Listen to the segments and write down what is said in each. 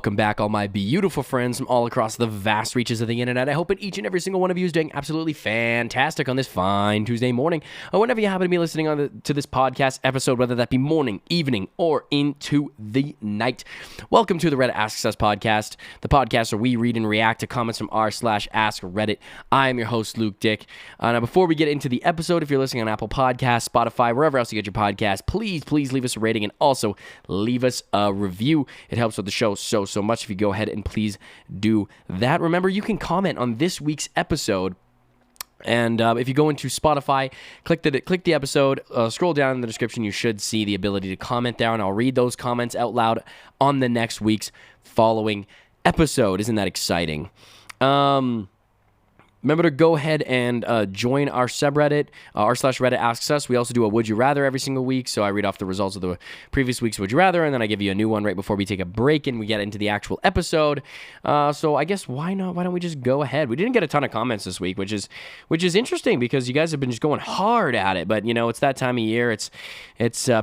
Welcome back, all my beautiful friends from all across the vast reaches of the internet. I hope that each and every single one of you is doing absolutely fantastic on this fine Tuesday morning, or whenever you happen to be listening to this podcast episode, whether that be morning, evening, or into the night. Welcome to the Reddit Asks Us podcast, the podcast where we read and react to comments from r/AskReddit. I am your host, Luke Dick. Now, before we get into the episode, if you're listening on Apple Podcasts, Spotify, wherever else you get your podcast, please leave us a rating and also leave us a review. It helps with the show so much if you go ahead and please do that. Remember, you can comment on this week's episode, and if you go into Spotify, click the episode, scroll down in the description, you should see the ability to comment there, and I'll read those comments out loud on the next week's following episode. Isn't that exciting? Remember to go ahead and join our subreddit, r/Reddit Asks Us. We also do a Would You Rather every single week, so I read off the results of the previous week's Would You Rather, and then I give you a new one right before we take a break and we get into the actual episode. So I guess why not? Why don't we just go ahead? We didn't get a ton of comments this week, which is interesting because you guys have been just going hard at it. But you know, it's that time of year. It's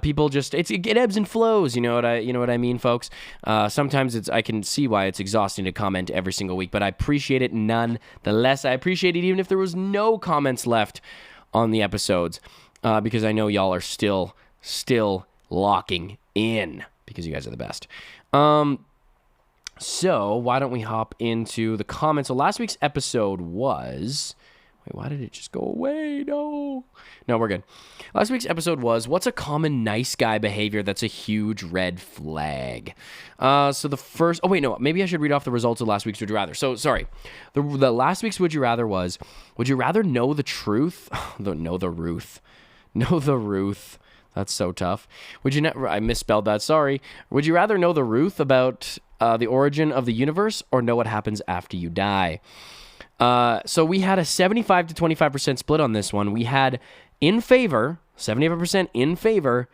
people just it ebbs and flows. You know what I mean, folks. Sometimes I can see why it's exhausting to comment every single week, but I appreciate it nonetheless. I appreciate it even if there was no comments left on the episodes, because I know y'all are still locking in because you guys are the best. So why don't we hop into the comments? So last week's episode was... Wait, why did it just go away? No, we're good. Last week's episode was, what's a common nice guy behavior that's a huge red flag? So the first... Oh, wait, no. Maybe I should read off the results of last week's Would You Rather. So, sorry. The last week's Would You Rather was, would you rather know the truth? Know the Ruth. That's so tough. I misspelled that. Sorry. Would you rather know the Ruth about the origin of the universe or know what happens after you die? So we had a 75 to 25% split on this one. We had 75% in favor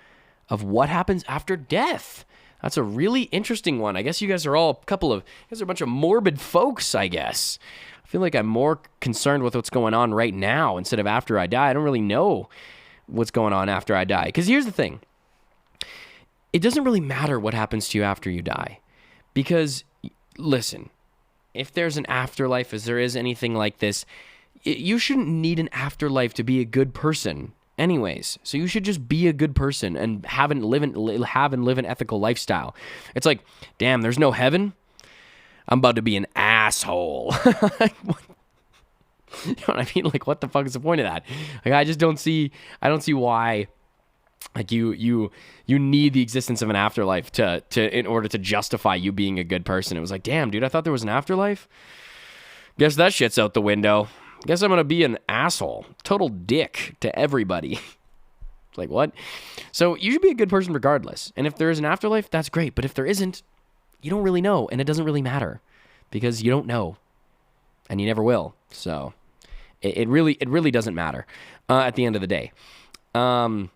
of what happens after death. That's a really interesting one. I guess you guys are all you guys are a bunch of morbid folks, I guess. I feel like I'm more concerned with what's going on right now instead of after I die. I don't really know what's going on after I die. Because here's the thing. It doesn't really matter what happens to you after you die. Because, listen, if there's an afterlife, as there is anything like this, you shouldn't need an afterlife to be a good person anyways. So you should just be a good person and have and live an ethical lifestyle. It's like, damn, there's no heaven? I'm about to be an asshole. You know what I mean? Like, what the fuck is the point of that? Like, I don't see why, like, you need the existence of an afterlife in order to justify you being a good person. It was like, damn, dude, I thought there was an afterlife. Guess that shit's out the window. Guess I'm gonna be an asshole, total dick to everybody. Like, what? So you should be a good person regardless. And if there is an afterlife, that's great. But if there isn't, you don't really know, and it doesn't really matter because you don't know, and you never will. So it really doesn't matter at the end of the day. But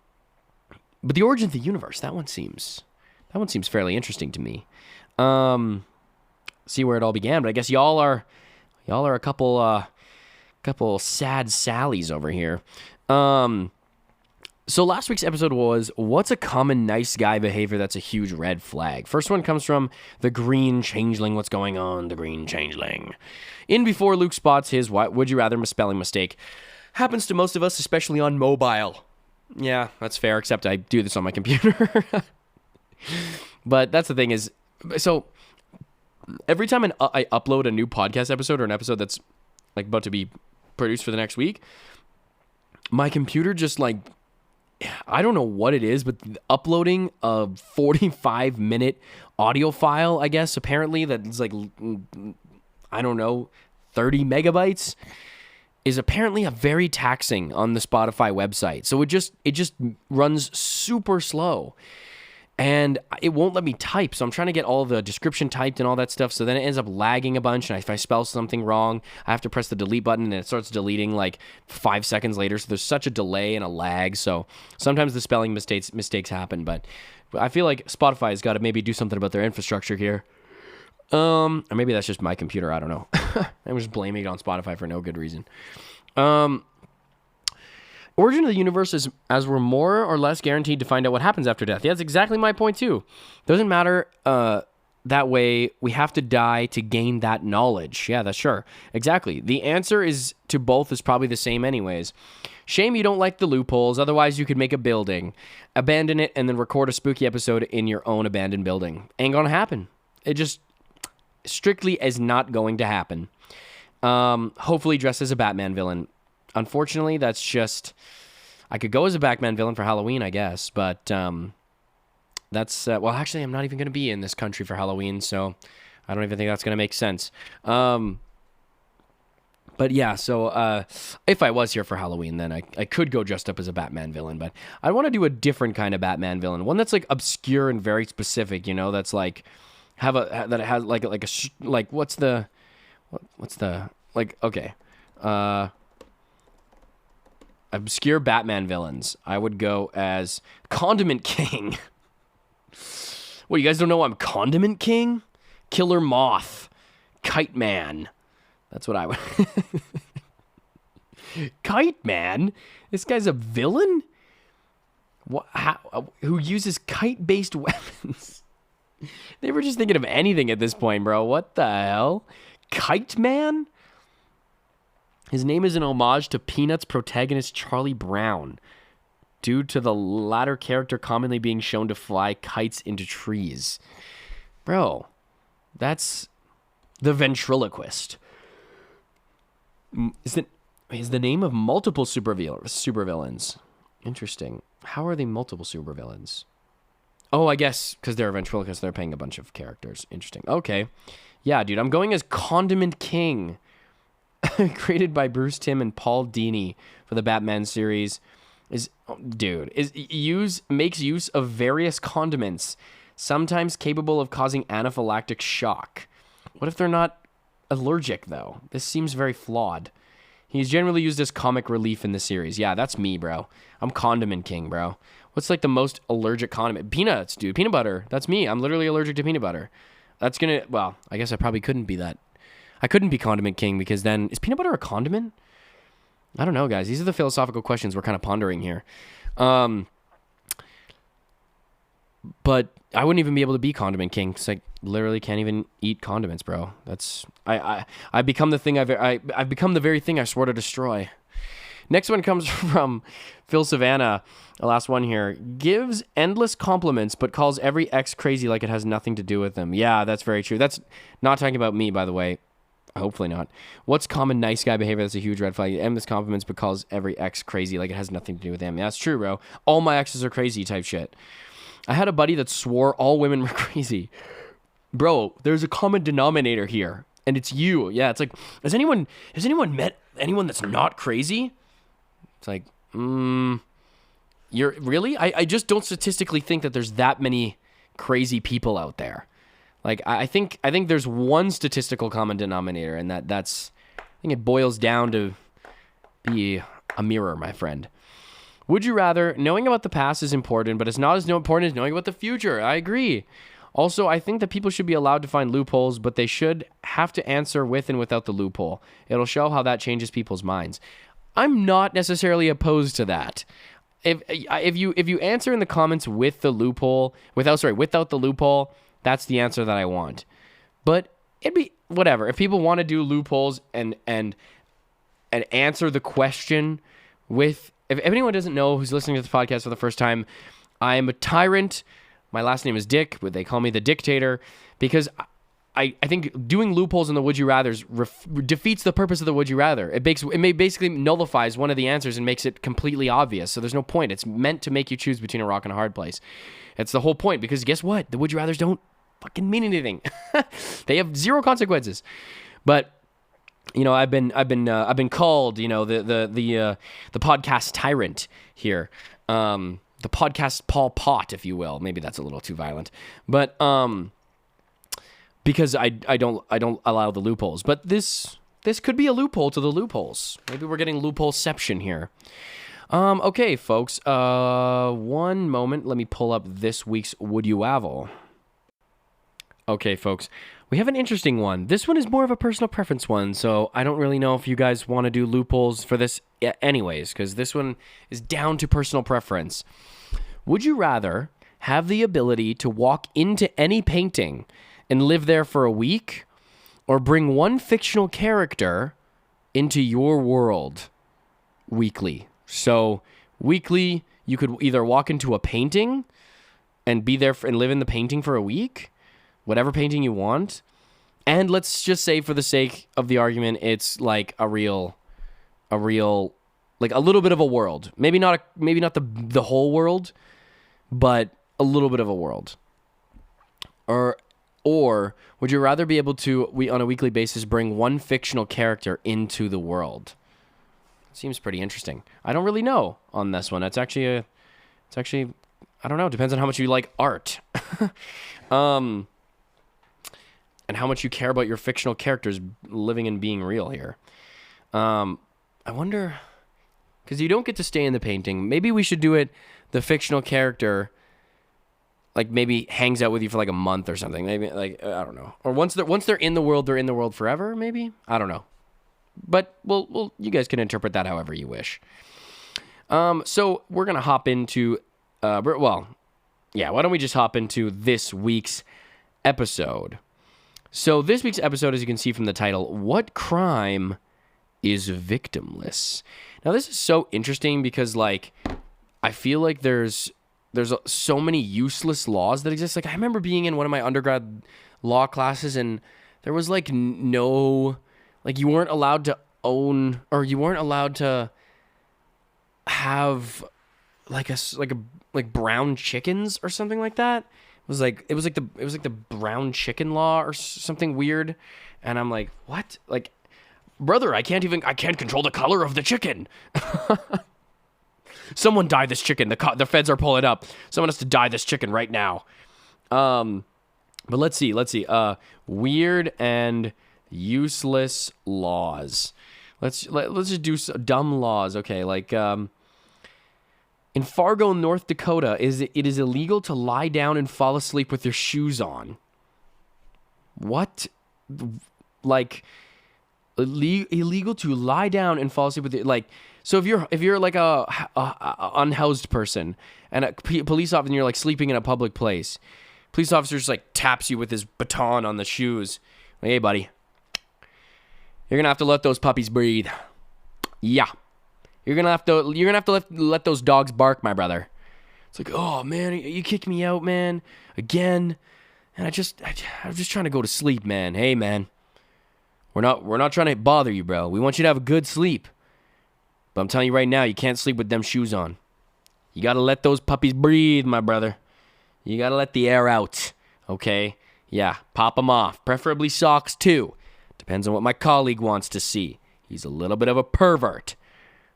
the origin of the universe, that one seems fairly interesting to me. See where it all began, but I guess y'all are a couple sad Sallies over here. So last week's episode was, what's a common nice guy behavior that's a huge red flag? First one comes from the Green Changeling. What's going on, the Green Changeling? In before Luke spots his would you rather misspelling mistake. Happens to most of us, especially on mobile. Yeah, that's fair, except I do this on my computer. But that's the thing is, so every time I upload a new podcast episode or an episode that's like about to be produced for the next week, my computer just like, I don't know what it is, but uploading a 45-minute audio file, I guess, apparently, that's like, I don't know, 30 megabytes, is apparently a very taxing on the Spotify website. So it just runs super slow. And it won't let me type, so I'm trying to get all the description typed and all that stuff, so then it ends up lagging a bunch, and if I spell something wrong, I have to press the delete button, and it starts deleting like 5 seconds later, so there's such a delay and a lag, so sometimes the spelling mistakes happen, but I feel like Spotify's got to maybe do something about their infrastructure here. Or maybe that's just my computer, I don't know. I'm just blaming it on Spotify for no good reason. Origin of the universe is as we're more or less guaranteed to find out what happens after death. Yeah, that's exactly my point too. Doesn't matter that way we have to die to gain that knowledge. Yeah, that's sure. Exactly. The answer is to both is probably the same anyways. Shame you don't like the loopholes. Otherwise, you could make a building, abandon it, and then record a spooky episode in your own abandoned building. Ain't gonna happen. It just strictly is not going to happen. Hopefully dressed as a Batman villain. Unfortunately, that's just... I could go as a Batman villain for Halloween, I guess, but that's... well, actually, I'm not even going to be in this country for Halloween, so I don't even think that's going to make sense. But yeah, so if I was here for Halloween, then I could go dressed up as a Batman villain, but I want to do a different kind of Batman villain, one that's like obscure and very specific, you know, that's like that has like what's the like okay, obscure Batman villains. I would go as Condiment King. What, you guys don't know I'm Condiment King? Killer Moth, Kite Man. That's what I would... Kite Man? This guy's a villain? What? Who uses kite-based weapons? They were just thinking of anything at this point, bro. What the hell? Kite Man? His name is an homage to Peanuts protagonist Charlie Brown, due to the latter character commonly being shown to fly kites into trees. Bro, that's the ventriloquist. Is the name of multiple supervillains. Interesting. How are they multiple supervillains? Oh, I guess because they're a ventriloquist, they're paying a bunch of characters. Interesting. Okay. Yeah, dude, I'm going as Condiment King. Created by Bruce Timm and Paul Dini for the Batman series. Makes use of various condiments, sometimes capable of causing anaphylactic shock. What if they're not allergic, though? This seems very flawed. He's generally used as comic relief in the series. Yeah, that's me, bro. I'm Condiment King, bro. What's like the most allergic condiment? Peanuts, dude. Peanut butter. That's me. I'm literally allergic to peanut butter. That's gonna... Well, I guess I probably couldn't be that. I couldn't be Condiment King because then... Is peanut butter a condiment? I don't know, guys. These are the philosophical questions we're kind of pondering here. But I wouldn't even be able to be Condiment King because I literally can't even eat condiments, bro. That's I become the thing I've become the very thing I swore to destroy. Next one comes from Phil Savannah. The last one here. Gives endless compliments but calls every ex crazy like it has nothing to do with them. Yeah, that's very true. That's not talking about me, by the way. Hopefully not. What's common nice guy behavior that's a huge red flag? Endless compliments but calls every ex crazy like it has nothing to do with them. Yeah, that's true, bro. All my exes are crazy type shit. I had a buddy that swore all women were crazy. Bro, there's a common denominator here, and it's you. Yeah, it's like, has anyone met anyone that's not crazy? It's like, you're really? I just don't statistically think that there's that many crazy people out there. Like, I think there's one statistical common denominator, and that's I think it boils down to be a mirror, my friend. Would you rather? Knowing about the past is important, but it's not as important as knowing about the future. I agree. Also, I think that people should be allowed to find loopholes, but they should have to answer with and without the loophole. It'll show how that changes people's minds. I'm not necessarily opposed to that. If you answer in the comments with the loophole, without the loophole, that's the answer that I want. But it'd be whatever. If people want to do loopholes and answer the question with... If anyone doesn't know who's listening to this podcast for the first time, I'm a tyrant. My last name is Dick, but they call me the Dictator because I think doing loopholes in the Would You Rathers defeats the purpose of the Would You Rather. It basically nullifies one of the answers and makes it completely obvious. So there's no point. It's meant to make you choose between a rock and a hard place. It's the whole point because guess what? The Would You Rathers don't fucking mean anything. They have zero consequences. But you know, I've been called, you know, the podcast tyrant here, the podcast Paul Pot, if you will. Maybe that's a little too violent, but because I don't allow the loopholes. But this could be a loophole to the loopholes. Maybe we're getting loopholeception here. Okay, folks. One moment. Let me pull up this week's Would You Avel. Okay, folks. We have an interesting one. This one is more of a personal preference one, so I don't really know if you guys want to do loopholes for this anyways, because this one is down to personal preference. Would you rather have the ability to walk into any painting and live there for a week, or bring one fictional character into your world weekly. So weekly, you could either walk into a painting and be there and live in the painting for a week, whatever painting you want. And let's just say, for the sake of the argument, it's like a real, like a little bit of a world. Maybe not the whole world, but a little bit of a world. Or would you rather be able to, on a weekly basis, bring one fictional character into the world? Seems pretty interesting. I don't really know on this one. It's actually, I don't know. It depends on how much you like art. And how much you care about your fictional characters living and being real here. I wonder, because you don't get to stay in the painting. Maybe we should do it, the fictional character, like maybe hangs out with you for like a month or something. Maybe, like, I don't know. Or once they're in the world forever, maybe? I don't know. But well, you guys can interpret that however you wish. So we're going to hop into, why don't we just hop into this week's episode? So this week's episode, as you can see from the title, What Crime is Victimless? Now, this is so interesting because, like, I feel like there's so many useless laws that exist. Like, I remember being in one of my undergrad law classes, and there was, like, no, like, you weren't allowed to own, or you weren't allowed to have, like, brown chickens or something like that. It was like the brown chicken law or something weird, and I'm like, what? Like, brother, I can't control the color of the chicken. Someone dye this chicken. The feds are pulling up. Someone has to dye this chicken right now. But let's see. Weird and useless laws. Let's just do dumb laws. Okay, like in Fargo, North Dakota, it is illegal to lie down and fall asleep with your shoes on. What? Like, illegal to lie down and fall asleep with it, like. So if you're like a unhoused person and a police officer, and you're like sleeping in a public place, police officer just like taps you with his baton on the shoes. Like, hey buddy, you're gonna have to let those puppies breathe. Yeah, you're gonna have to let those dogs bark, my brother. It's like, oh man, you kicked me out, man, again, and I'm just trying to go to sleep, man. Hey man, we're not trying to bother you, bro. We want you to have a good sleep. But I'm telling you right now, you can't sleep with them shoes on. You got to let those puppies breathe, my brother. You got to let the air out, okay? Yeah, pop them off. Preferably socks, too. Depends on what my colleague wants to see. He's a little bit of a pervert.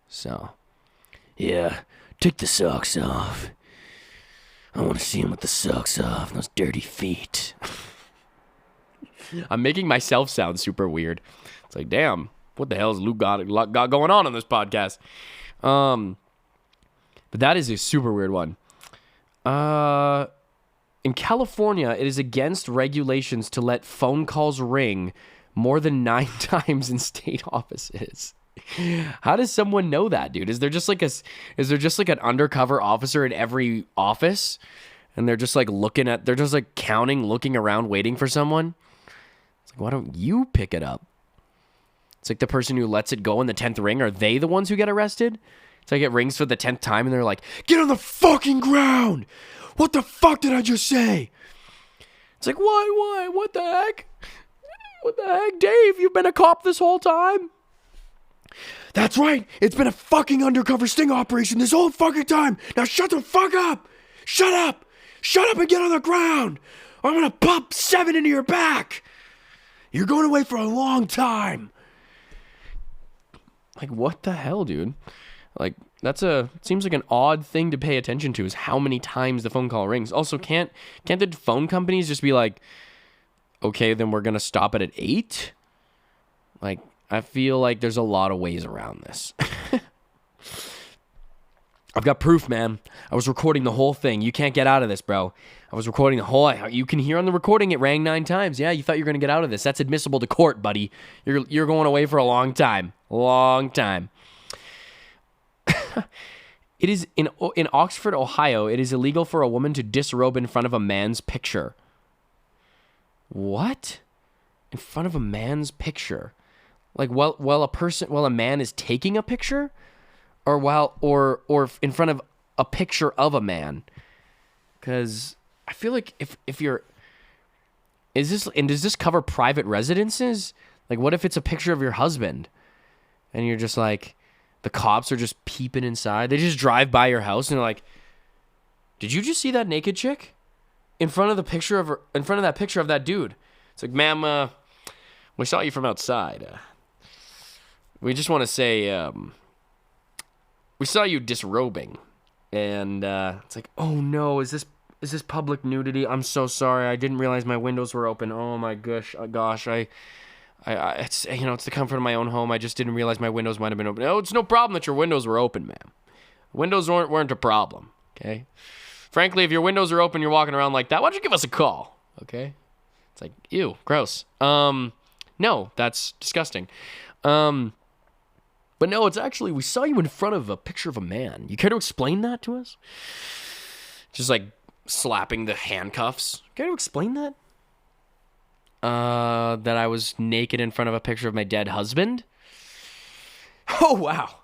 So, yeah, take the socks off. I want to see him with the socks off, those dirty feet. I'm making myself sound super weird. It's like, damn. What the hell has Luke got going on this podcast? But that is a super weird one. In California, it is against regulations to let phone calls ring more than 9 times in state offices. How does someone know that, dude? Is there just like an undercover officer in every office, and they're just like counting, looking around, waiting for someone? It's like, why don't you pick it up? It's like the person who lets it go in the 10th ring. Are they the ones who get arrested? It's like it rings for the 10th time and they're like, get on the fucking ground. What the fuck did I just say? It's like, why? What the heck? What the heck, Dave? You've been a cop this whole time? That's right. It's been a fucking undercover sting operation this whole fucking time. Now shut the fuck up. Shut up. Shut up and get on the ground. Or I'm going to pop 7 into your back. You're going away for a long time. Like, what the hell, dude? Like, seems like an odd thing to pay attention to, is how many times the phone call rings. Also, can't the phone companies just be like, okay, then we're going to stop it at 8? Like, I feel like there's a lot of ways around this. I've got proof, man. I was recording the whole thing. You can't get out of this, bro. I was recording the whole... You can hear on the recording it rang 9 times. Yeah, you thought you were going to get out of this. That's admissible to court, buddy. You're going away for a long time. Long time. It is in Oxford, Ohio, it is illegal for a woman to disrobe in front of a man's picture. What? In front of a man's picture? Like while a man is taking a picture? Or in front of a picture of a man? Because I feel like if you're... does this cover private residences? Like, what if it's a picture of your husband? And you're just like... The cops are just peeping inside. They just drive by your house and they're like, "Did you just see that naked chick in front of that picture of that dude?" It's like, "Ma'am, we saw you from outside. We just want to say we saw you disrobing." And it's like, "Oh no, is this public nudity? I'm so sorry. I didn't realize my windows were open. Oh my gosh, it's it's the comfort of my own home. I just didn't realize my windows might have been open." "No, it's no problem that your windows were open, ma'am. Windows weren't a problem, okay? Frankly, if your windows are open, you're walking around like that, why don't you give us a call, okay?" It's like, ew, gross. No, that's disgusting. But no, it's actually, we saw you in front of a picture of a man. You care to explain that to us? Just like slapping the handcuffs. Care to explain that? That I was naked in front of a picture of my dead husband. Oh, wow.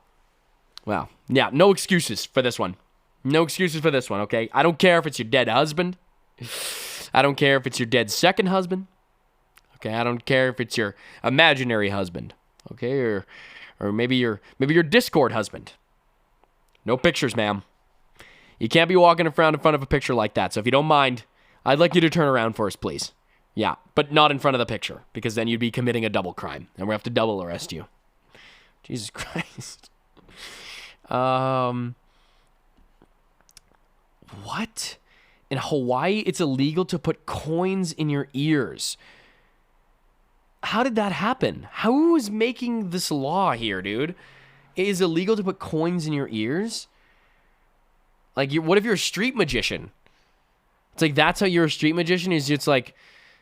Wow. Yeah, no excuses for this one. No excuses for this one, okay? I don't care if it's your dead husband. I don't care if it's your dead second husband. Okay, I don't care if it's your imaginary husband. Okay, or maybe your Discord husband. No pictures, ma'am. You can't be walking around in front of a picture like that. So if you don't mind, I'd like you to turn around for us, please. Yeah, but not in front of the picture, because then you'd be committing a double crime, and we have to double arrest you. Jesus Christ. What? In Hawaii, it's illegal to put coins in your ears. How did that happen? Who is making this law here, dude? It is illegal to put coins in your ears? Like, what if you're a street magician? It's like, that's how you're a street magician? It's like...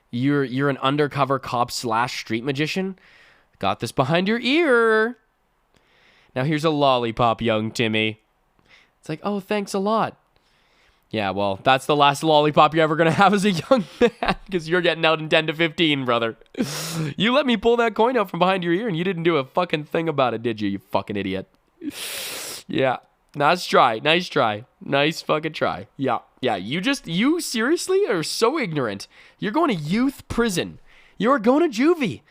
You're an undercover cop / street magician. Got this behind your ear. Now here's a lollipop, young Timmy. It's like, oh, thanks a lot. Yeah, well, that's the last lollipop you're ever going to have as a young man, because you're getting out in 10 to 15, brother. You let me pull that coin out from behind your ear and you didn't do a fucking thing about it, did you, you fucking idiot? Yeah. Nice try. Nice fucking try. Yeah. You seriously are so ignorant. You're going to youth prison. You are going to juvie.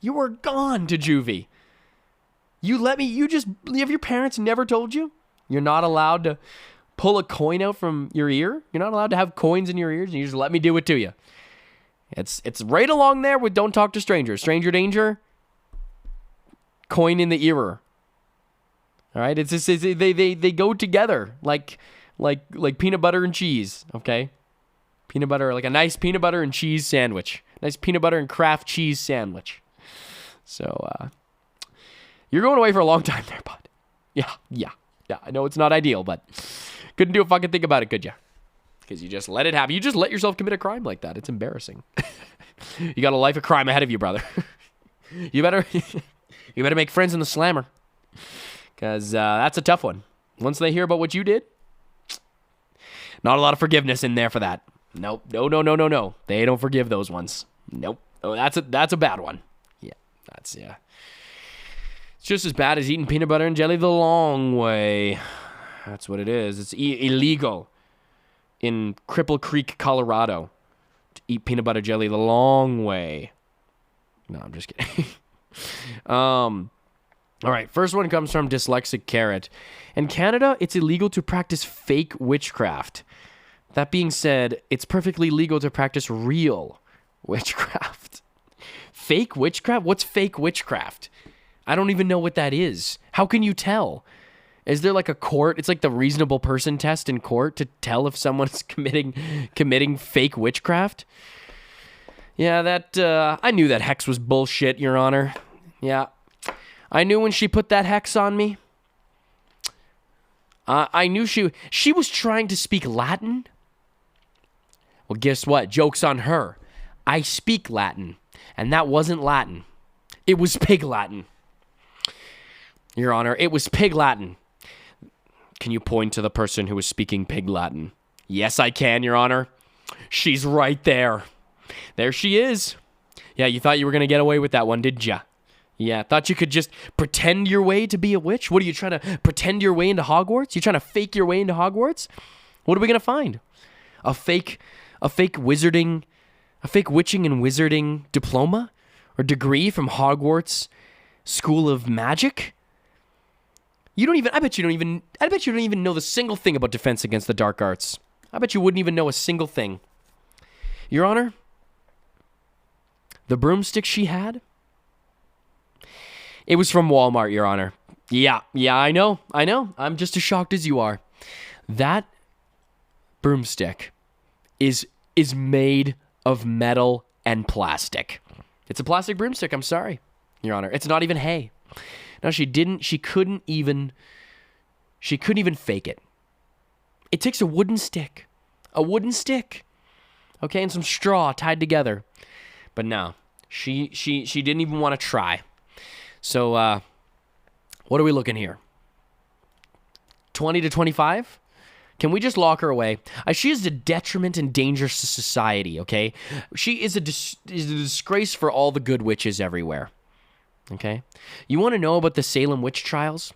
You are gone to juvie. Have your parents never told you? You're not allowed to pull a coin out from your ear? You're not allowed to have coins in your ears, and you just let me do it to you. It's right along there with don't talk to strangers. Stranger danger, coin in the ear. All right, it's just they go together like peanut butter and cheese. Okay, peanut butter, like a nice peanut butter and cheese sandwich, nice peanut butter and Kraft cheese sandwich. So you're going away for a long time there, bud. Yeah. I know it's not ideal, but couldn't do a fucking thing about it, could you? Because you just let it happen. You just let yourself commit a crime like that. It's embarrassing. You got a life of crime ahead of you, brother. You better make friends in the slammer. Because that's a tough one. Once they hear about what you did, not a lot of forgiveness in there for that. Nope. No. They don't forgive those ones. Nope. Oh, that's a bad one. Yeah. It's just as bad as eating peanut butter and jelly the long way. That's what it is. It's illegal in Cripple Creek, Colorado, to eat peanut butter jelly the long way. No, I'm just kidding. All right, first one comes from Dyslexic Carrot. In Canada, it's illegal to practice fake witchcraft. That being said, it's perfectly legal to practice real witchcraft. Fake witchcraft? What's fake witchcraft? I don't even know what that is. How can you tell? Is there like a court? It's like the reasonable person test in court to tell if someone's committing fake witchcraft? Yeah, I knew that hex was bullshit, Your Honor. Yeah. I knew when she put that hex on me. I knew she was trying to speak Latin. Well, guess what? Joke's on her. I speak Latin, and that wasn't Latin. It was Pig Latin. Your Honor, it was Pig Latin. Can you point to the person who was speaking Pig Latin? Yes, I can, Your Honor. She's right there. There she is. Yeah, you thought you were going to get away with that one, didn't ya? Yeah, thought you could just pretend your way to be a witch? What, are you trying to pretend your way into Hogwarts? You trying to fake your way into Hogwarts? What are we going to find? A fake witching and wizarding diploma or degree from Hogwarts School of Magic? I bet you don't even know the single thing about defense against the dark arts. I bet you wouldn't even know a single thing. Your Honor, the broomstick she had, it was from Walmart, Your Honor. Yeah, I know. I'm just as shocked as you are. That broomstick is made of metal and plastic. It's a plastic broomstick, I'm sorry, Your Honor. It's not even hay. No, she couldn't even fake it. It takes a wooden stick, okay, and some straw tied together. But no, she didn't even want to try. So, what are we looking here? 20 to 25? Can we just lock her away? She is a detriment and danger to society, okay? She is a disgrace for all the good witches everywhere, okay? You want to know about the Salem witch trials?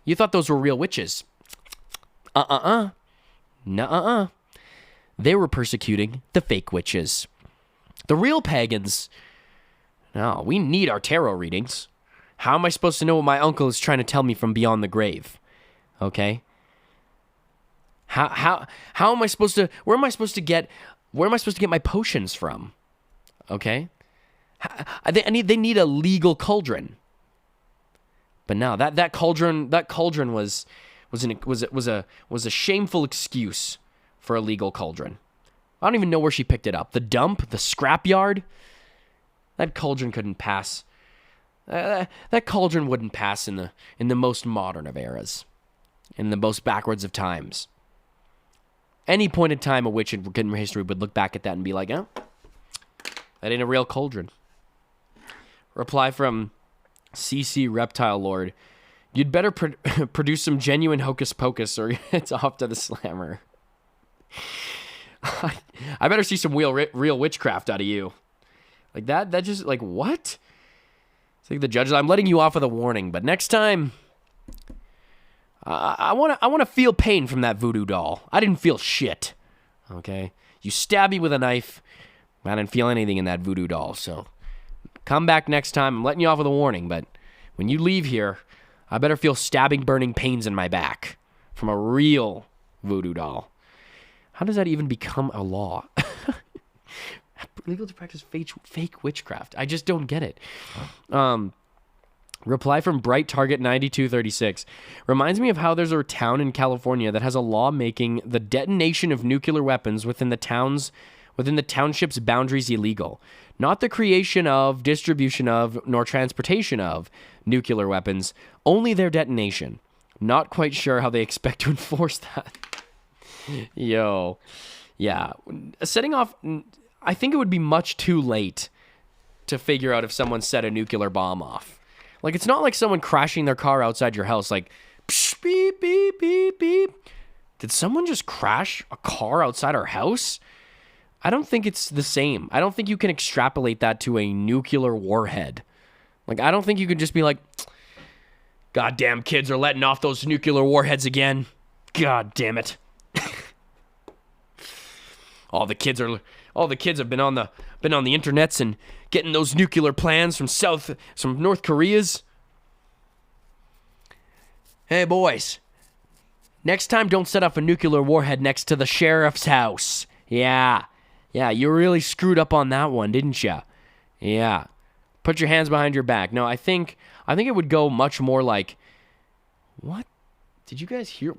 You thought those were real witches. Nuh-uh. They were persecuting the fake witches. The real pagans. No, we need our tarot readings. How am I supposed to know what my uncle is trying to tell me from beyond the grave? Okay? How am I supposed to, where am I supposed to get my potions from? Okay? They need a legal cauldron. But no, that cauldron was a shameful excuse for a legal cauldron. I don't even know where she picked it up. The dump, the scrapyard. That cauldron couldn't pass. That cauldron wouldn't pass in the most modern of eras, in the most backwards of times. Any point in time, a witch in history would look back at that and be like, "Oh, that ain't a real cauldron." Reply from CC Reptile Lord: "You'd better produce some genuine hocus pocus, or it's off to the slammer." I better see some real witchcraft out of you. Like that just, like, what? It's like the judges, I'm letting you off with a warning, but next time, I want to feel pain from that voodoo doll. I didn't feel shit, okay? You stab me with a knife, I didn't feel anything in that voodoo doll, so come back next time. I'm letting you off with a warning, but when you leave here, I better feel stabbing, burning pains in my back from a real voodoo doll. How does that even become a law? Legal to practice fake witchcraft. I just don't get it. Reply from Bright Target 9236. Reminds me of how there's a town in California that has a law making the detonation of nuclear weapons within the township's boundaries illegal. Not the creation of, distribution of, nor transportation of nuclear weapons, only their detonation. Not quite sure how they expect to enforce that. Yo. Yeah. Setting off, I think it would be much too late to figure out if someone set a nuclear bomb off. Like, it's not like someone crashing their car outside your house, like, psh, beep, beep, beep, beep. Did someone just crash a car outside our house? I don't think it's the same. I don't think you can extrapolate that to a nuclear warhead. Like, I don't think you can just be like, goddamn kids are letting off those nuclear warheads again. God damn it. All the kids have been on the internets and getting those nuclear plans from North Korea's. Hey boys, next time don't set off a nuclear warhead next to the sheriff's house. Yeah, you really screwed up on that one, didn't ya? Yeah. Put your hands behind your back. No, I think it would go much more like, what? Did you guys hear?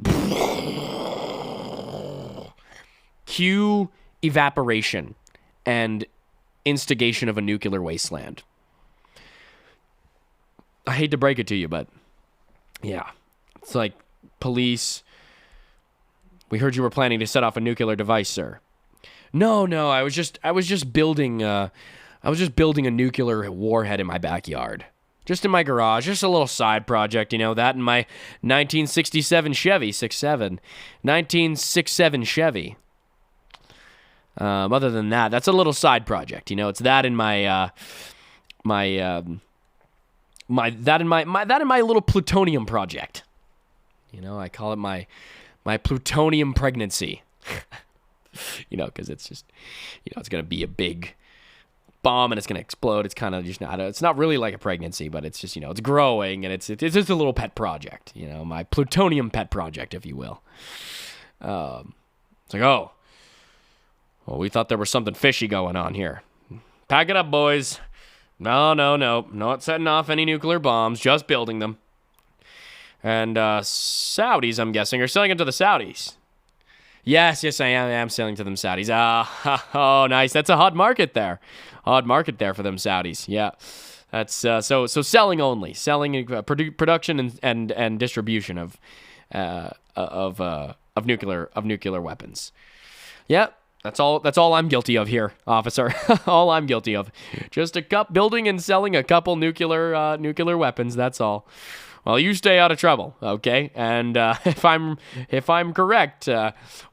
Cue evaporation and instigation of a nuclear wasteland. I hate to break it to you, but yeah. It's like, police, we heard you were planning to set off a nuclear device, sir. No, I was just building a nuclear warhead in my backyard. Just in my garage, just a little side project, that and my 1967 Chevy 67. 1967 Chevy. Other than that, that's a little side project. It's that in my my little plutonium project. I call it my plutonium pregnancy. Because it's just, it's gonna be a big bomb and it's gonna explode. It's kind of just not. It's not really like a pregnancy, but it's just it's growing and it's just a little pet project. My plutonium pet project, if you will. It's like, oh, well, we thought there was something fishy going on here. Pack it up, boys. No, not setting off any nuclear bombs, just building them. And Saudis, I'm guessing, are selling it to the Saudis. Yes, I am selling to them Saudis. Oh, nice. That's a hot market there. Hot market there for them Saudis. Yeah, that's so selling only, selling production and distribution of nuclear weapons. Yeah. That's all I'm guilty of here, officer. All I'm guilty of. Just building and selling a couple nuclear weapons, that's all. Well, you stay out of trouble, okay? And if I'm correct,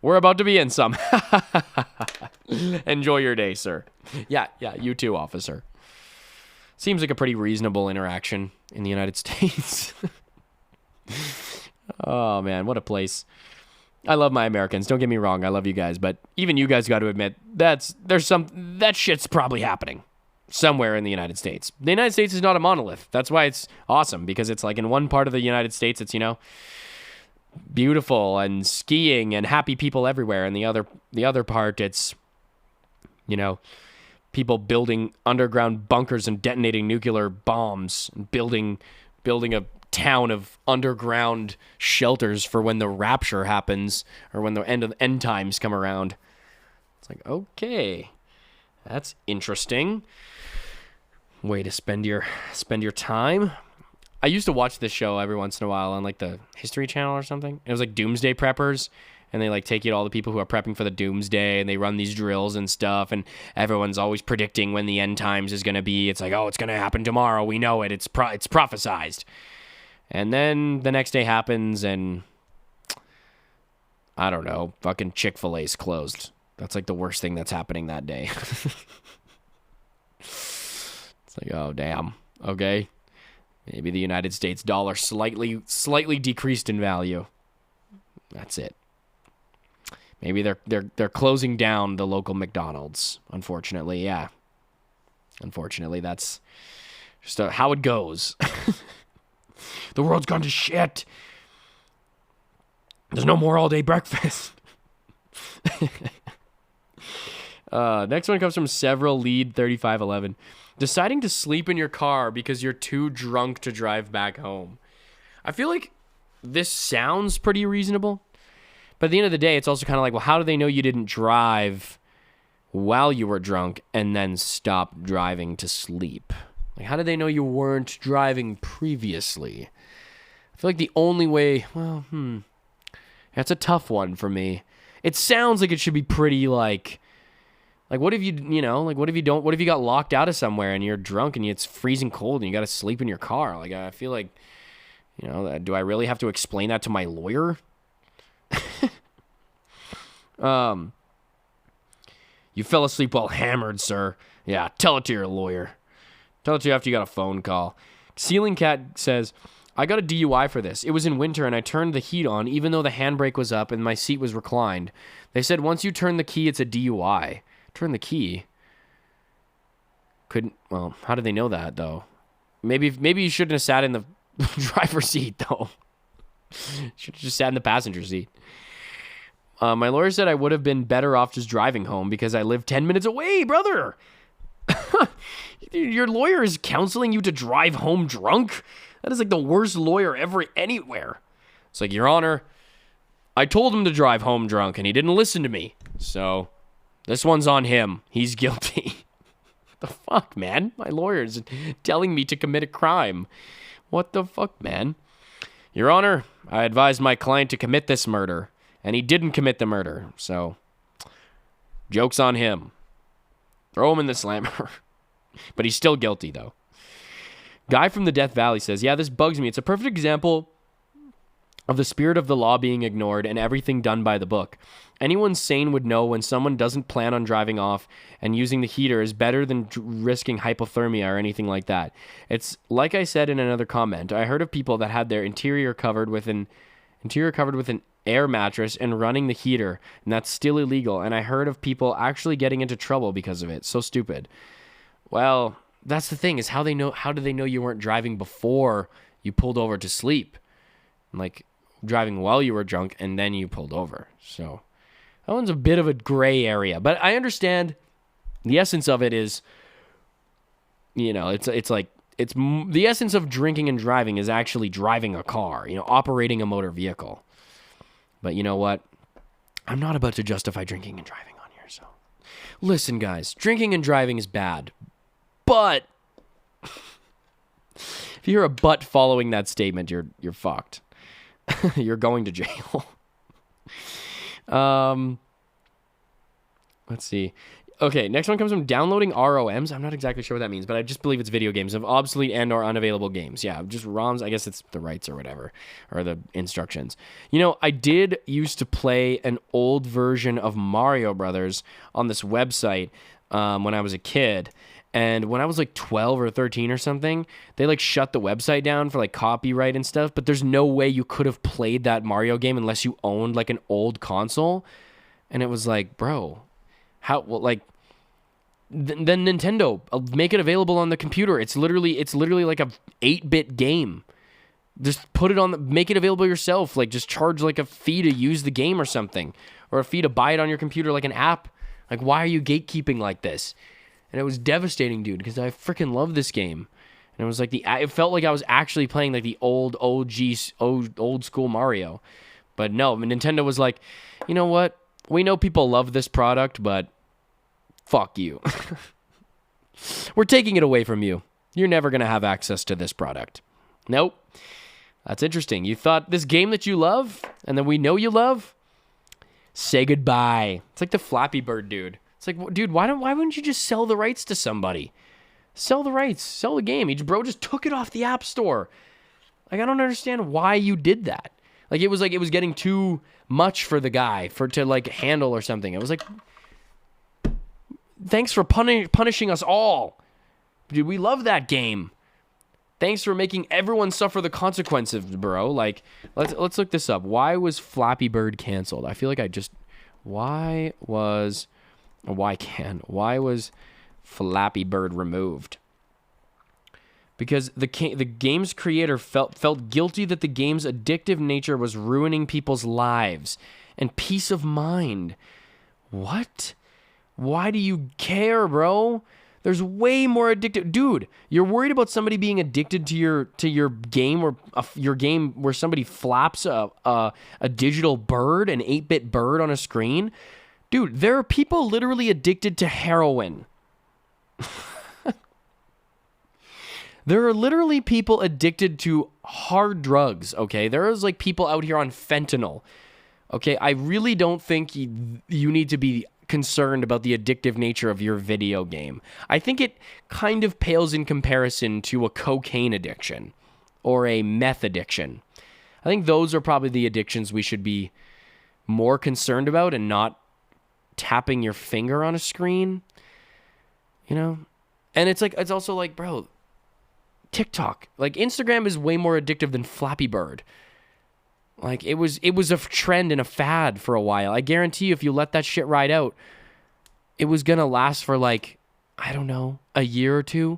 we're about to be in some. Enjoy your day, sir. Yeah, you too, officer. Seems like a pretty reasonable interaction in the United States. Oh man, what a place. I love my Americans. Don't get me wrong. I love you guys, but even you guys got to admit that shit's probably happening somewhere in the United States. The United States is not a monolith. That's why it's awesome, because it's like in one part of the United States, it's beautiful and skiing and happy people everywhere, and the other part, it's people building underground bunkers and detonating nuclear bombs, and building a town of underground shelters for when the rapture happens or when the end times come around. It's like, okay, that's interesting way to spend your time. I used to watch this show every once in a while on like the History Channel or something. It was like Doomsday Preppers, and they like take you to all the people who are prepping for the doomsday, and they run these drills and stuff, and everyone's always predicting when the end times is going to be. It's like, oh, it's going to happen tomorrow. We know it. It's prophesized. And then the next day happens, and I don't know, fucking Chick-fil-A's closed. That's like the worst thing that's happening that day. It's like, oh, damn. Okay. Maybe the United States dollar slightly decreased in value. That's it. Maybe they're closing down the local McDonald's, unfortunately. Yeah. Unfortunately, that's just how it goes. The world's gone to shit. There's no more all-day breakfast. Next one comes from Several Lead 3511. Deciding to sleep in your car because you're too drunk to drive back home. I feel like this sounds pretty reasonable, but at the end of the day, it's also kind of like, well, how do they know you didn't drive while you were drunk and then stop driving to sleep? Like, how did they know you weren't driving previously? I feel like the only way, that's a tough one for me. It sounds like it should be pretty like what if what if you got locked out of somewhere and you're drunk and it's freezing cold and you got to sleep in your car? Like, I feel like, do I really have to explain that to my lawyer? You fell asleep while hammered, sir. Yeah, tell it to your lawyer. Tell it to you after you got a phone call. Ceiling Cat says, I got a DUI for this. It was in winter and I turned the heat on even though the handbrake was up and my seat was reclined. They said once you turn the key, it's a DUI. Turn the key? Well, how did they know that, though? Maybe you shouldn't have sat in the driver's seat, though. Should have just sat in the passenger seat. My lawyer said I would have been better off just driving home because I live 10 minutes away, brother. Your lawyer is counseling you to drive home drunk? That is like the worst lawyer ever anywhere. It's like, Your Honor, I told him to drive home drunk and he didn't listen to me. So this one's on him. He's guilty. The fuck, man? My lawyer's telling me to commit a crime. What the fuck, man? Your Honor, I advised my client to commit this murder, and he didn't commit the murder, so joke's on him. Throw him in the slammer. But he's still guilty, though. Guy from the Death Valley says, yeah, this bugs me. It's a perfect example of the spirit of the law being ignored and everything done by the book. Anyone sane would know when someone doesn't plan on driving off and using the heater is better than risking hypothermia or anything like that. It's like I said in another comment, I heard of people that had their interior covered with an air mattress and running the heater, and that's still illegal. And I heard of people actually getting into trouble because of it. So stupid. Well, that's the thing, is how do they know you weren't driving before you pulled over to sleep? Like driving while you were drunk and then you pulled over. So that one's a bit of a gray area, but I understand the essence of it is, you know, it's the essence of drinking and driving is actually driving a car, you know, operating a motor vehicle. But you know what? I'm not about to justify drinking and driving on here. So listen, guys, drinking and driving is bad, but if you're a but following that statement, you're fucked. You're going to jail. Let's see. Okay, next one comes from downloading ROMs. I'm not exactly sure what that means, but I just believe it's video games of obsolete and or unavailable games. Yeah, just ROMs. I guess it's the rights or whatever, or the instructions. You know, I did used to play an old version of Mario Brothers on this website when I was a kid. And when I was like 12 or 13 or something, they like shut the website down for like copyright and stuff. But there's no way you could have played that Mario game unless you owned like an old console. And it was like, bro, how, well, like, then Nintendo, make it available on the computer. It's literally like a 8-bit game. Just put it on, make it available yourself. Like just charge like a fee to use the game or something, or a fee to buy it on your computer like an app. Like, why are you gatekeeping like this? And it was devastating, dude, because I freaking love this game. And it was like it felt like I was actually playing like the old school Mario. But no, Nintendo was like, you know what? We know people love this product, but fuck you. We're taking it away from you. You're never going to have access to this product. Nope. That's interesting. You thought this game that you love, and that we know you love, say goodbye. It's like the Flappy Bird dude. It's like, dude, why wouldn't you just sell the rights to somebody? Sell the rights. Sell the game. Bro just took it off the App Store. Like, I don't understand why you did that. Like, it was getting too much for the guy to like handle or something. It was like, thanks for punishing us all. Dude, we love that game. Thanks for making everyone suffer the consequences, bro. Like, let's look this up. Why was Flappy Bird canceled? I feel like why was Flappy Bird removed? Because the game's creator felt guilty that the game's addictive nature was ruining people's lives and peace of mind. What? Why do you care, bro? There's way more addictive. Dude, you're worried about somebody being addicted to your game, or your game where somebody flaps a digital bird, an 8-bit bird on a screen? Dude, there are people literally addicted to heroin. There are literally people addicted to hard drugs, okay? There is like people out here on fentanyl, okay? I really don't think you need to be concerned about the addictive nature of your video game. I think it kind of pales in comparison to a cocaine addiction or a meth addiction. I think those are probably the addictions we should be more concerned about, and not tapping your finger on a screen, you know? And it's also like, bro, TikTok, like Instagram is way more addictive than Flappy Bird. Like it was a trend and a fad for a while. I guarantee you, if you let that shit ride out, it was gonna last for like, I don't know, a year or two.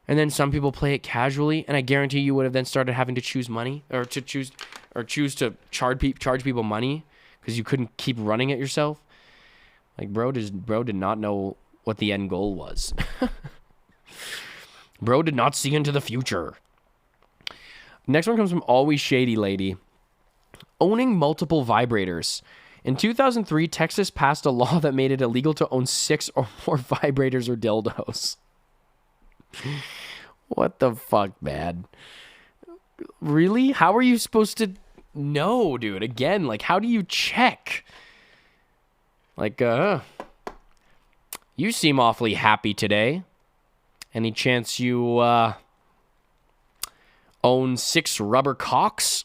And then some people play it casually, and I guarantee you would have then started having to choose to charge people money because you couldn't keep running it yourself. Like bro did not know what the end goal was. Bro did not see into the future. Next one comes from Always Shady Lady. Owning multiple vibrators. In 2003, Texas passed a law that made it illegal to own 6 or more vibrators or dildos. What the fuck, man? Really? How are you supposed to know, dude? Again, like, how do you check? Like, you seem awfully happy today. Any chance you own 6 rubber cocks?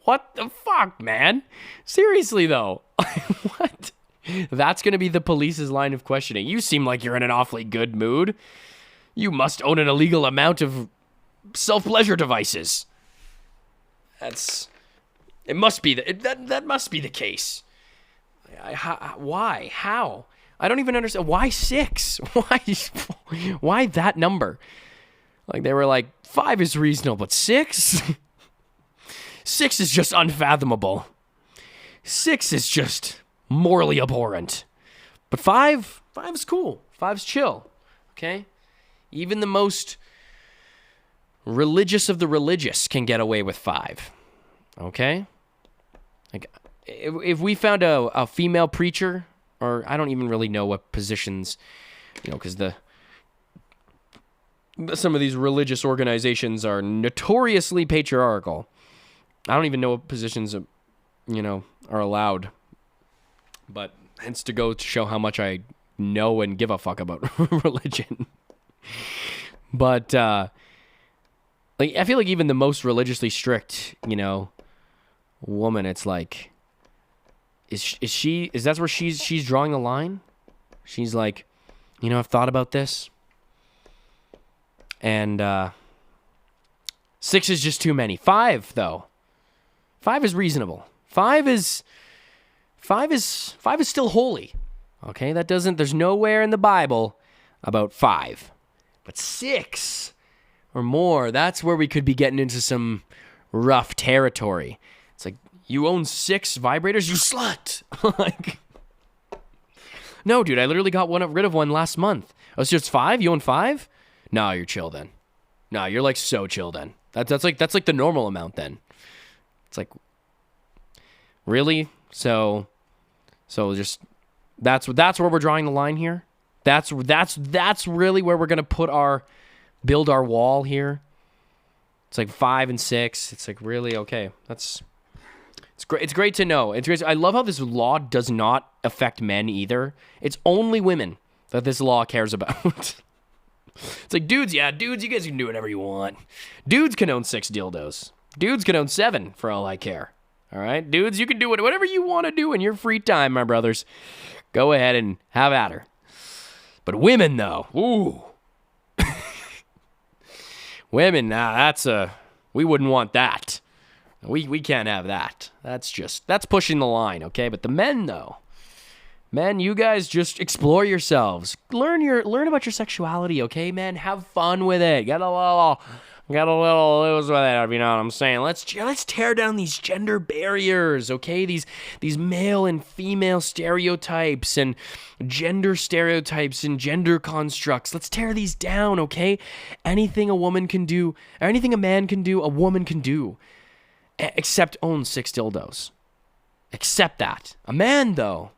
What the fuck, man? Seriously, though. What? That's going to be the police's line of questioning. You seem like you're in an awfully good mood. You must own an illegal amount of self-pleasure devices. It must be that must be the case. Why? How? I don't even understand. Why 6? Why that number? Like, they were like, 5 is reasonable, but 6? 6 is just unfathomable. 6 is just morally abhorrent. But 5 is cool. 5's chill. Okay? Even the most religious of the religious can get away with 5. Okay? Like, if we found a female preacher, or I don't even really know what positions, because some of these religious organizations are notoriously patriarchal. I don't even know what positions, are allowed. But hence to go to show how much I know and give a fuck about religion. But, I feel like even the most religiously strict, woman, it's like, is that where she's drawing the line? She's like, I've thought about this. And 6 is just too many. 5, though. 5 is reasonable. 5 is still holy. Okay, there's nowhere in the Bible about 5. But 6 or more, that's where we could be getting into some rough territory. It's like, you own 6 vibrators, you slut. Like, no, dude, I literally got rid of one last month. Oh, it's just 5? You own 5? No, you're chill then. No, you're like so chill then. That's like the normal amount then. It's like, really? So just that's where we're drawing the line here. That's really where we're gonna build our wall here. It's like 5 and 6. It's like, really? Okay, it's great. It's great to know. It's great. I love how this law does not affect men either. It's only women that this law cares about. It's like, dudes, you guys can do whatever you want. Dudes can own 6 dildos. Dudes can own 7 for all I care. All right? Dudes, you can do whatever you want to do in your free time, my brothers. Go ahead and have at her. But women, though, ooh. Women, we wouldn't want that. We can't have that. That's pushing the line, okay? But the men, though. Men, you guys just explore yourselves. Learn about your sexuality, okay, man? Have fun with it. Get a little loose with it, if you know what I'm saying. Let's tear down these gender barriers, okay? These male and female stereotypes and gender stereotypes and gender constructs. Let's tear these down, okay? Anything a woman can do, or anything a man can do, a woman can do. Except own 6 dildos. Except that. A man, though,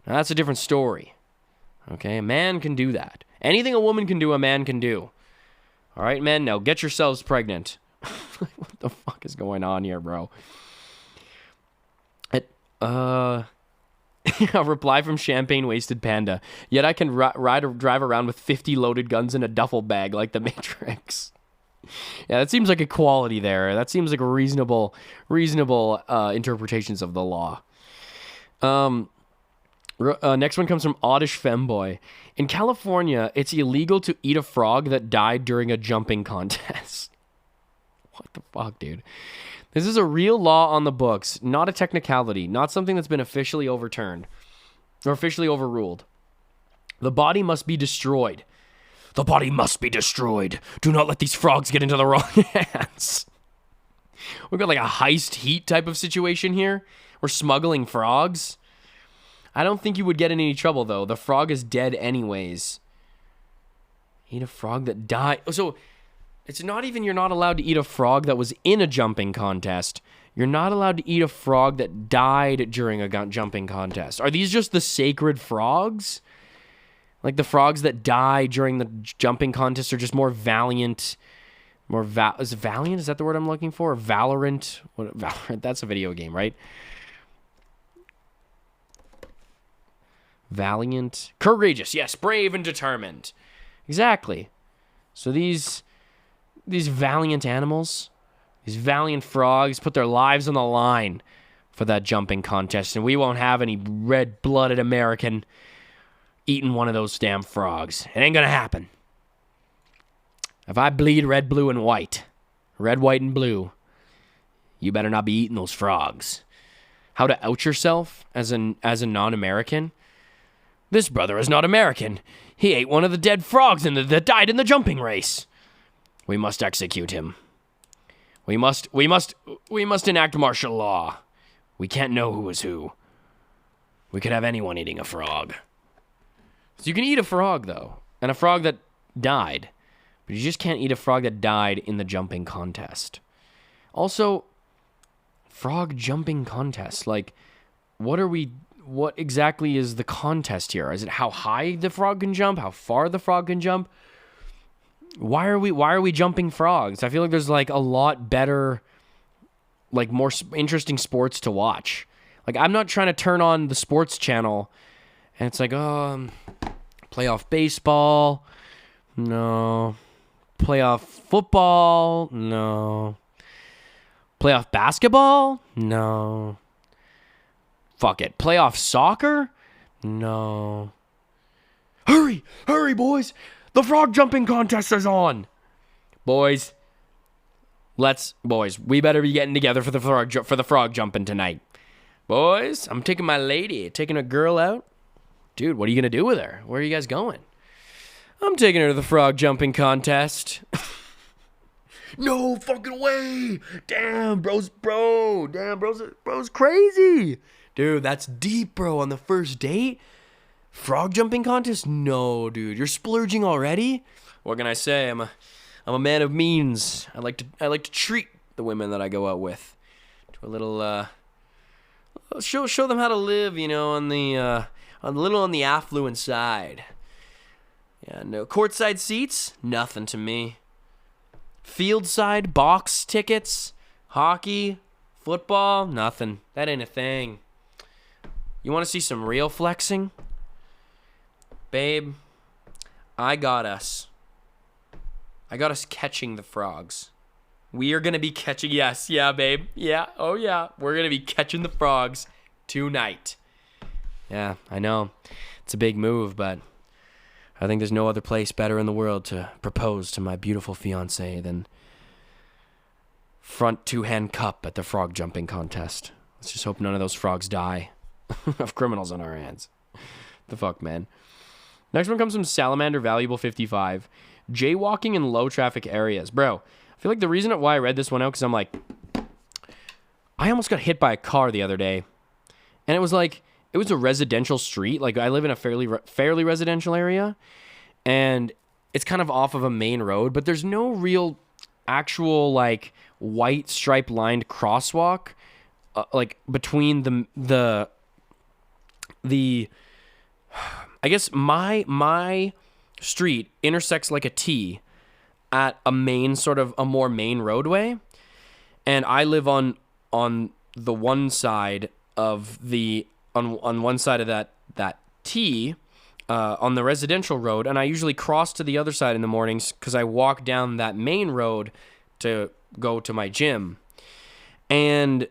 now that's a different story. Okay, a man can do that. Anything a woman can do, a man can do. All right, men, now get yourselves pregnant. What the fuck is going on here, bro? A reply from Champagne Wasted Panda. Yet I can drive around with 50 loaded guns in a duffel bag like the Matrix. Yeah, that seems like equality there. That seems like reasonable interpretations of the law. Next one comes from Oddish Femboy. In California, it's illegal to eat a frog that died during a jumping contest. What the fuck, dude? This is a real law on the books, not a technicality, not something that's been officially overturned or officially overruled. The body must be destroyed. The body must be destroyed. Do not let these frogs get into the wrong hands. We've got like a heist heat type of situation here. We're smuggling frogs. I don't think you would get in any trouble, though. The frog is dead anyways. Eat a frog that died. So, it's not even you're not allowed to eat a frog that was in a jumping contest. You're not allowed to eat a frog that died during a jumping contest. Are these just the sacred frogs? Like the frogs that die during the jumping contest are just more valiant. Is valiant? Is that the word I'm looking for? Valorant? Valorant? That's a video game, right? Valiant. Courageous. Yes, brave and determined. Exactly. So these valiant animals, These valiant frogs put their lives on the line for that jumping contest, and we won't have any red-blooded American eating one of those damn frogs. It ain't gonna happen. If I bleed red, blue, and white, red, white, and blue, you better not be eating those frogs. How to out yourself as a non-American? This brother is not American. He ate one of the dead frogs that died in the jumping race. We must execute him. We must enact martial law. We can't know who is who. We could have anyone eating a frog. So you can eat a frog, though, and a frog that died, but you just can't eat a frog that died in the jumping contest. Also, frog jumping contest, like, what exactly is the contest here? Is it how high the frog can jump? How far the frog can jump? Why are we jumping frogs? I feel like there's like a lot better, like more interesting sports to watch. Like, I'm not trying to turn on the sports channel and it's like, playoff baseball, no. Playoff football, no. Playoff basketball, no. Fuck it. Playoff soccer, no. Hurry, boys. The frog jumping contest is on. Boys, we better be getting together for the frog jumping tonight. Boys, I'm taking my lady, taking a girl out. Dude, what are you going to do with her? Where are you guys going? I'm taking her to the frog jumping contest. No fucking way. Damn, bro's crazy. Dude, that's deep, bro, on the first date. Frog jumping contest? No, dude. You're splurging already? What can I say? I'm a man of means. I like to treat the women that I go out with to a little show them how to live, you know, on the affluent side. Yeah, no courtside seats, nothing to me. Field side box tickets, hockey, football, nothing. That ain't a thing. You want to see some real flexing? Babe, I got us catching the frogs. We are going to be catching, yes, yeah, babe. Yeah, oh yeah. We're going to be catching the frogs tonight. Yeah, I know. It's a big move, but I think there's no other place better in the world to propose to my beautiful fiancée than front two-hand cup at the frog jumping contest. Let's just hope none of those frogs die. Of criminals on our hands. The fuck, man. Next one comes from Salamander Valuable 55. Jaywalking in low traffic areas. Bro, I feel like the reason why I read this one out, because I'm like, I almost got hit by a car the other day. And it was a residential street. Like, I live in a fairly residential area. And it's kind of off of a main road. But there's no real actual, like, white stripe lined crosswalk. Like, between the I guess my street intersects like a T at a more main roadway, and I live on the one side of on one side of that T on the residential road, and I usually cross to the other side in the mornings because I walk down that main road to go to my gym. And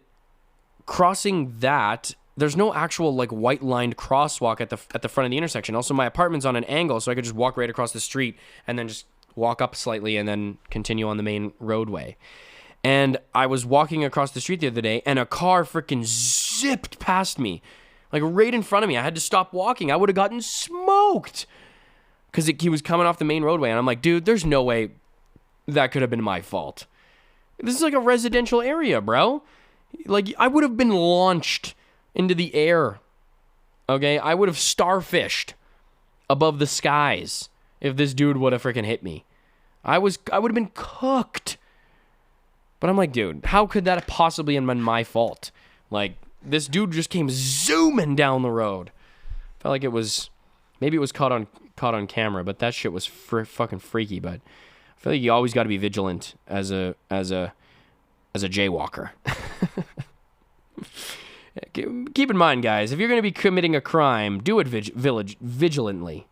crossing that, there's no actual like white lined crosswalk at the front of the intersection. Also, my apartment's on an angle, so I could just walk right across the street and then just walk up slightly and then continue on the main roadway. And I was walking across the street the other day, and a car freaking zipped past me, like right in front of me. I had to stop walking. I would have gotten smoked because he was coming off the main roadway, and I'm like, dude, there's no way that could have been my fault. This is like a residential area, bro. Like, I would have been launched into the air. Okay? I would have starfished above the skies if this dude would have freaking hit me. I would have been cooked. But I'm like, dude, how could that have possibly have been my fault? Like, this dude just came zooming down the road. Felt like maybe it was caught on camera, but that shit was fucking freaky. But I feel like you always got to be vigilant as a jaywalker. Keep in mind, guys, if you're going to be committing a crime, do it vigilantly.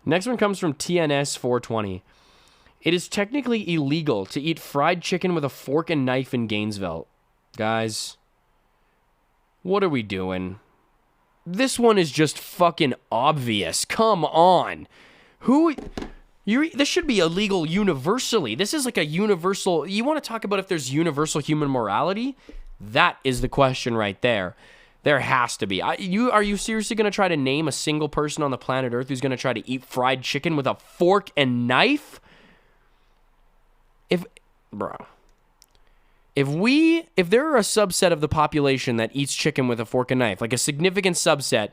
Next one comes from TNS 420. It is technically illegal to eat fried chicken with a fork and knife in Gainesville. Guys, what are we doing? This one is just fucking obvious. Come on. This should be illegal universally. This is like a universal... You want to talk about if there's universal human morality? That is the question right there. There has to be. Are you seriously going to try to name a single person on the planet Earth who's going to try to eat fried chicken with a fork and knife? If there are a subset of the population that eats chicken with a fork and knife, like a significant subset,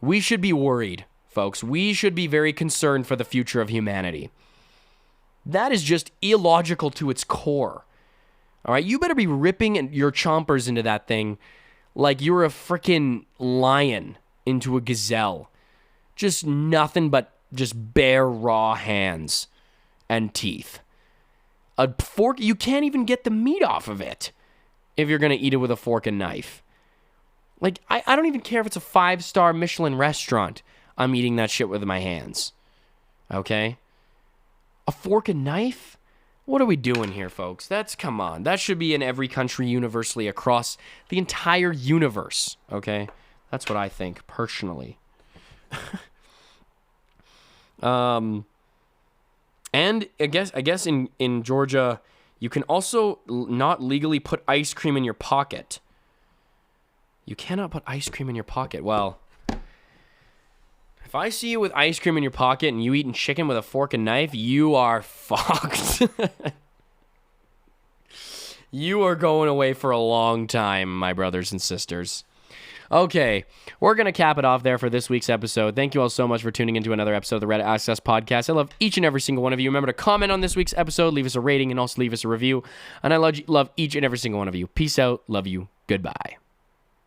we should be worried, folks. We should be very concerned for the future of humanity. That is just illogical to its core. All right, you better be ripping your chompers into that thing like you're a freaking lion into a gazelle. Just nothing but just bare raw hands and teeth. A fork, you can't even get the meat off of it if you're going to eat it with a fork and knife. Like, I don't even care if it's a 5-star Michelin restaurant. I'm eating that shit with my hands. Okay? A fork and knife? What are we doing here, folks? Come on. That should be in every country universally across the entire universe. Okay? That's what I think, personally. And I guess in Georgia, you can also not legally put ice cream in your pocket. You cannot put ice cream in your pocket. Well, if I see you with ice cream in your pocket and you eating chicken with a fork and knife, you are fucked. You are going away for a long time, my brothers and sisters. Okay, we're going to cap it off there for this week's episode. Thank you all so much for tuning into another episode of the Reddit Ask Us podcast. I love each and every single one of you. Remember to comment on this week's episode, leave us a rating, and also leave us a review. And I love each and every single one of you. Peace out. Love you. Goodbye.